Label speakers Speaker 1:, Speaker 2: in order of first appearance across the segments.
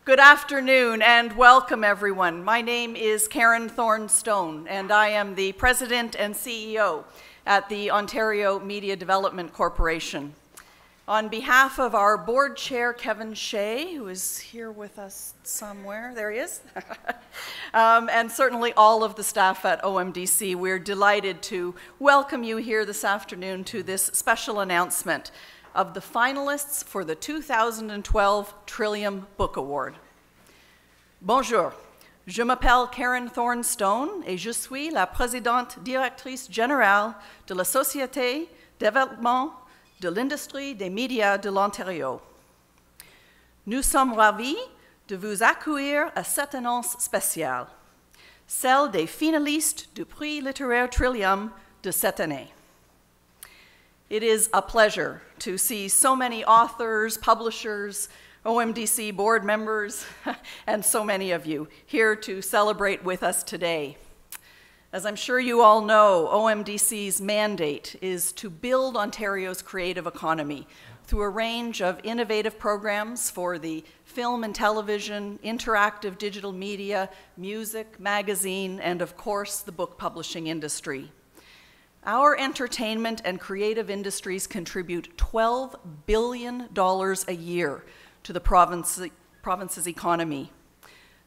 Speaker 1: Good afternoon and welcome everyone. My name is Karen Thorne-Stone and I am the President and CEO at the Ontario Media Development Corporation. On behalf of our board chair, Kevin Shea, who is here with us somewhere, there he is, and certainly all of the staff at OMDC, we're delighted to welcome you here this afternoon to this special announcement of the finalists for the 2012 Trillium Book Award. Bonjour, je m'appelle Karen Thorne-Stone et je suis la présidente directrice générale de la Société Développement de l'Industrie des Médias de l'Ontario. Nous sommes ravis de vous accueillir à cette annonce spéciale, celle des finalistes du prix littéraire Trillium de cette année. It is a pleasure to see so many authors, publishers, OMDC board members, and so many of you here to celebrate with us today. As I'm sure you all know, OMDC's mandate is to build Ontario's creative economy through a range of innovative programs for the film and television, interactive digital media, music, magazine, and of course, the book publishing industry. Our entertainment and creative industries contribute $12 billion a year to the province's economy.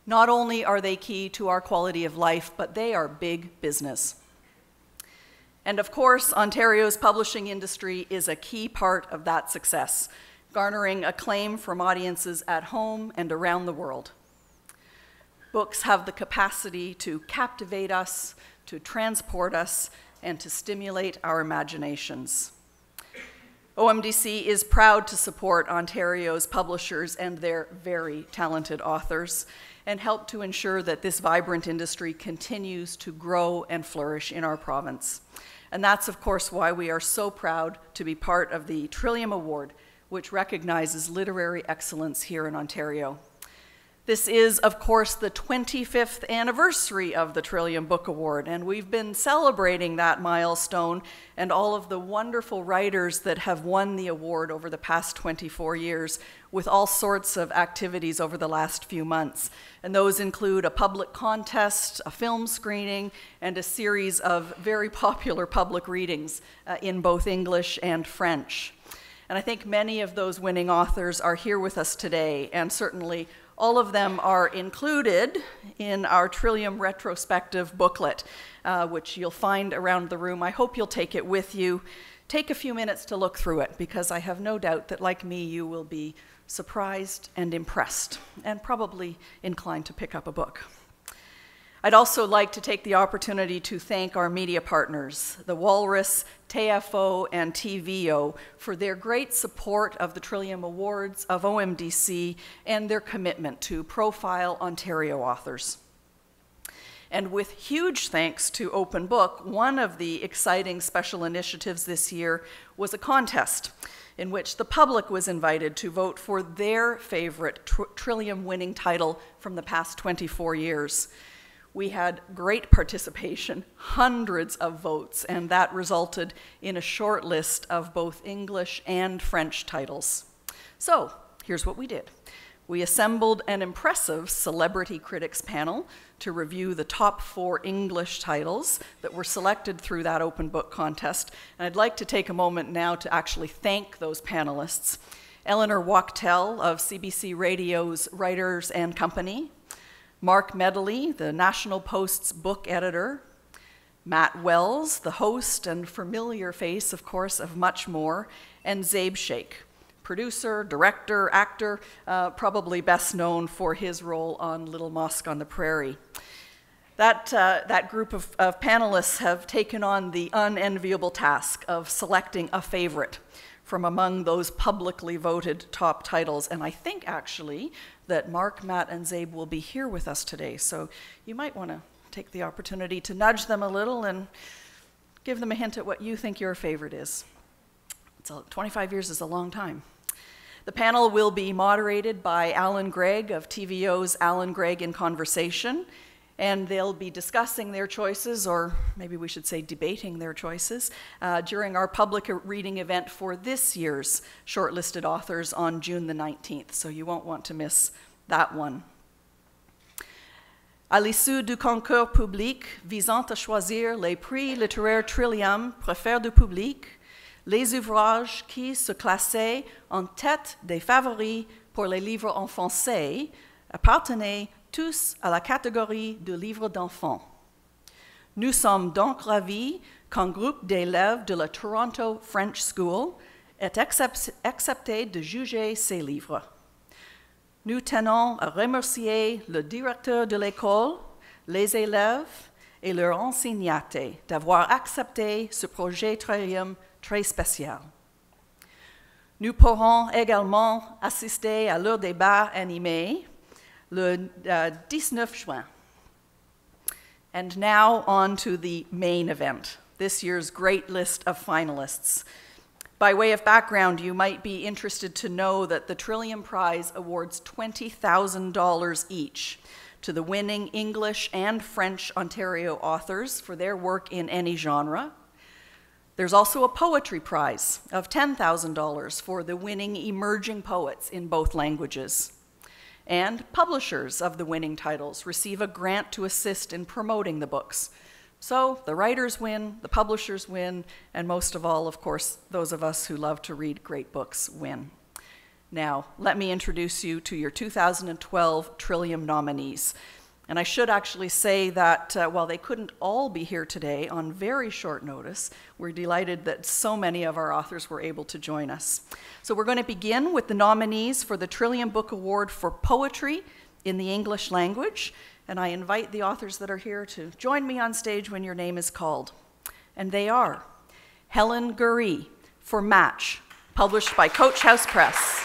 Speaker 1: Not only are they key to our quality of life, but they are big business. And of course, Ontario's publishing industry is a key part of that success, garnering acclaim from audiences at home and around the world. Books have the capacity to captivate us, to transport us, and to stimulate our imaginations. OMDC is proud to support Ontario's publishers and their very talented authors and help to ensure that this vibrant industry continues to grow and flourish in our province. And that's, of course, why we are so proud to be part of the Trillium Award, which recognizes literary excellence here in Ontario. This is, of course, the 25th anniversary of the Trillium Book Award, and we've been celebrating that milestone and all of the wonderful writers that have won the award over the past 24 years with all sorts of activities over the last few months. And those include a public contest, a film screening, and a series of very popular public readings in both English and French. And I think many of those winning authors are here with us today, and certainly all of them are included in our Trillium retrospective booklet, which you'll find around the room. I hope you'll take it with you. Take a few minutes to look through it, because I have no doubt that, like me, you will be surprised and impressed, and probably inclined to pick up a book. I'd also like to take the opportunity to thank our media partners, the Walrus, TFO, and TVO, for their great support of the Trillium Awards, of OMDC, and their commitment to profile Ontario authors. And with huge thanks to Open Book, one of the exciting special initiatives this year was a contest in which the public was invited to vote for their favorite Trillium-winning title from the past 24 years. We had great participation, hundreds of votes, and that resulted in a short list of both English and French titles. So here's what we did. We assembled an impressive celebrity critics panel to review the top 4 English titles that were selected through that open book contest. And I'd like to take a moment now to actually thank those panelists. Eleanor Wachtel of CBC Radio's Writers and Company, Mark Medley, the National Post's book editor, Matt Wells, the host and familiar face, of course, of Much More, and Zabe Sheikh, producer, director, actor, probably best known for his role on Little Mosque on the Prairie. That group of panelists have taken on the unenviable task of selecting a favorite from among those publicly voted top titles. And I think, actually, that Mark, Matt, and Zabe will be here with us today. So you might want to take the opportunity to nudge them a little and give them a hint at what you think your favorite is. 25 years is a long time. The panel will be moderated by Alan Gregg of TVO's Alan Gregg in Conversation, and they'll be discussing their choices, or maybe we should say debating their choices, during our public reading event for this year's shortlisted authors on June the 19th, so you won't want to miss that one. À l'issue du concours public visant à choisir les prix littéraires Trillium préférés du public, les ouvrages qui se classaient en tête des favoris pour les livres en français appartenaient tous à la catégorie du livre d'enfants. Nous sommes donc ravis qu'un groupe d'élèves de la Toronto French School ait accepté de juger ces livres. Nous tenons à remercier le directeur de l'école, les élèves et leurs enseignants d'avoir accepté ce projet Trillium très spécial. Nous pourrons également assister à leur débat animé le 19 juin. And now on to the main event, this year's great list of finalists. By way of background, you might be interested to know that the Trillium Prize awards $20,000 each to the winning English and French Ontario authors for their work in any genre. There's also a poetry prize of $10,000 for the winning emerging poets in both languages. And publishers of the winning titles receive a grant to assist in promoting the books. So the writers win, the publishers win, and most of all, of course, those of us who love to read great books win. Now, let me introduce you to your 2012 Trillium nominees. And I should actually say that while they couldn't all be here today on very short notice, we're delighted that so many of our authors were able to join us. So we're going to begin with the nominees for the Trillium Book Award for Poetry in the English language. And I invite the authors that are here to join me on stage when your name is called. And they are Helen Gurry for Match, published by Coach House Press.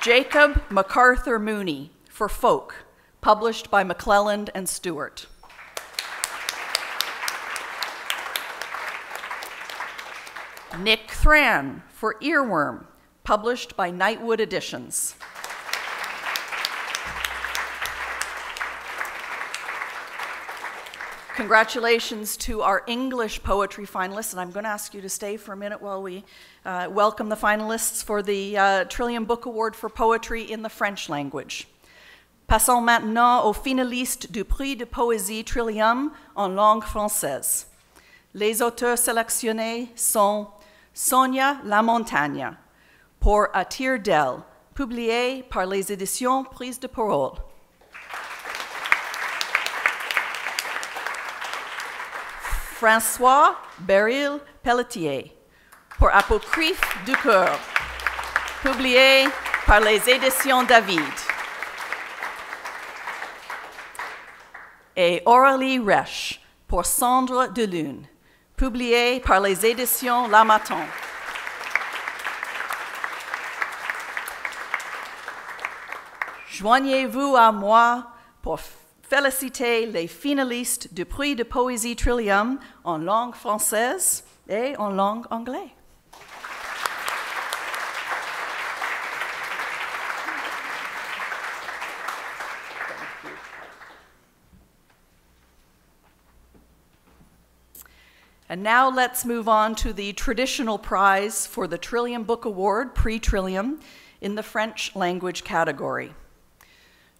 Speaker 1: Jacob MacArthur Mooney for Folk, published by McClelland and Stewart. Nick Thran for Earworm, published by Nightwood Editions. Congratulations to our English poetry finalists, and I'm going to ask you to stay for a minute while we welcome the finalists for the Trillium Book Award for Poetry in the French language. Passons maintenant aux finalistes du prix de poésie Trillium en langue française. Les auteurs sélectionnés sont Sonia Lamontagne pour À tire d'aile, publié par les éditions Prise de Parole. François Beryl Pelletier pour Apocryphe du cœur, publié par les éditions David. Et Aurélie Resch pour Cendre de lune, publié par les éditions L'Harmattan. Joignez-vous à moi pour féliciter les finalistes du prix de poésie Trillium en langue française et en langue anglaise. And now let's move on to the traditional prize for the Trillium Book Award, pre-Trillium, in the French language category.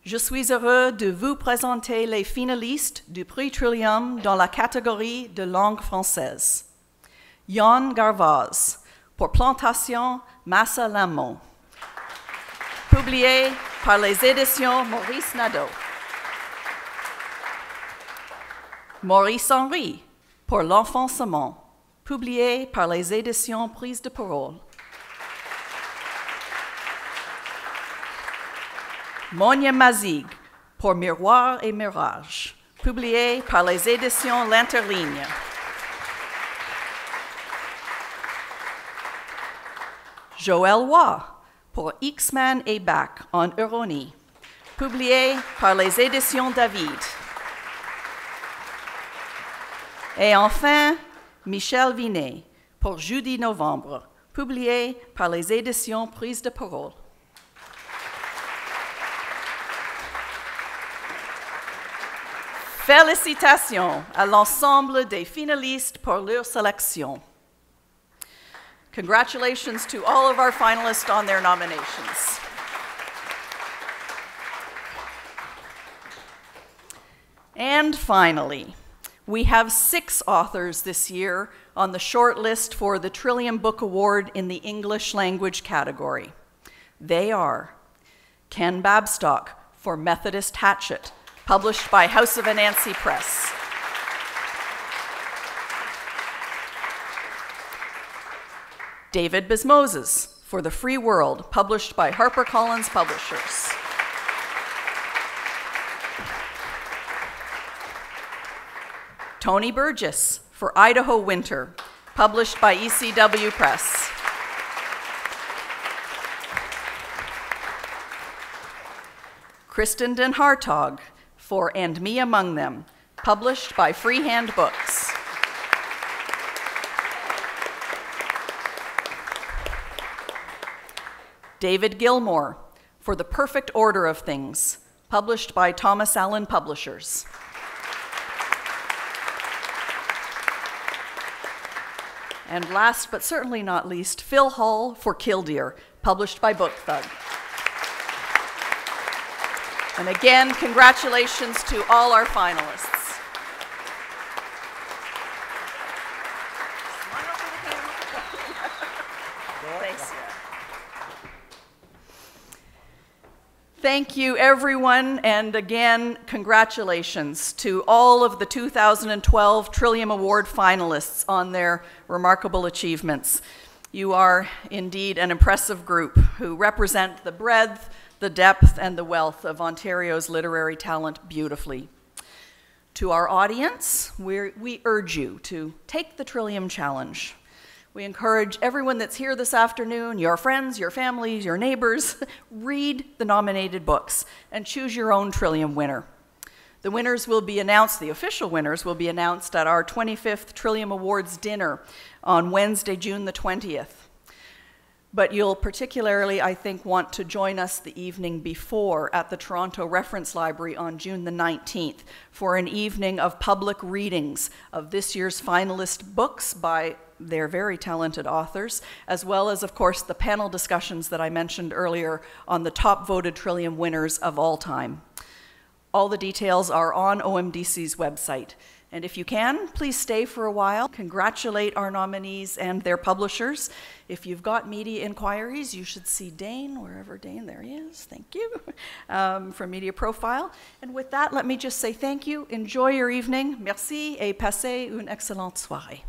Speaker 1: Je suis heureux de vous présenter les finalistes du prix Trillium dans la catégorie de langue française. Yann Garvaz, pour Plantation Massa Lamont, publié par les éditions Maurice Nadeau. Maurice Henry, pour L'Enfoncement, publié par les éditions Prise de Parole. Monia Mazig, pour Miroir et Mirage, publié par les éditions L'Interligne. Joël Roy, pour X-Men et Back en ironie, publié par les éditions David. Et enfin, Michel Vinet, pour Jeudi Novembre, publié par les éditions Prise de Parole. Félicitations à l'ensemble des finalistes pour leur sélection. Congratulations to all of our finalists on their nominations. And finally, we have 6 authors this year on the shortlist for the Trillium Book Award in the English language category. They are Ken Babstock for Methodist Hatchet, published by House of Anansi Press. David Bismoses for The Free World, published by HarperCollins Publishers. Tony Burgess for Idaho Winter, published by ECW Press. Kristen Den Hartog for And Me Among Them, published by Freehand Books. David Gilmore for The Perfect Order of Things, published by Thomas Allen Publishers. And last but certainly not least, Phil Hall for Killdeer, published by Book Thug. And again, congratulations to all our finalists. Thanks. Thank you, everyone, and again, congratulations to all of the 2012 Trillium Award finalists on their remarkable achievements. You are indeed an impressive group who represent the breadth, the depth, and the wealth of Ontario's literary talent beautifully. To our audience, we urge you to take the Trillium Challenge. We encourage everyone that's here this afternoon, your friends, your families, your neighbors, read the nominated books and choose your own Trillium winner. The winners will be announced, the official winners will be announced at our 25th Trillium Awards dinner on Wednesday, June the 20th. But you'll particularly, I think, want to join us the evening before at the Toronto Reference Library on June the 19th for an evening of public readings of this year's finalist books by their very talented authors, as well as, of course, the panel discussions that I mentioned earlier on the top voted Trillium winners of all time. All the details are on OMDC's website. And if you can, please stay for a while. Congratulate our nominees and their publishers. If you've got media inquiries, you should see Dane, wherever Dane, there he is, thank you, from Media Profile. And with that, let me just say thank you, enjoy your evening, merci, et passez une excellente soirée.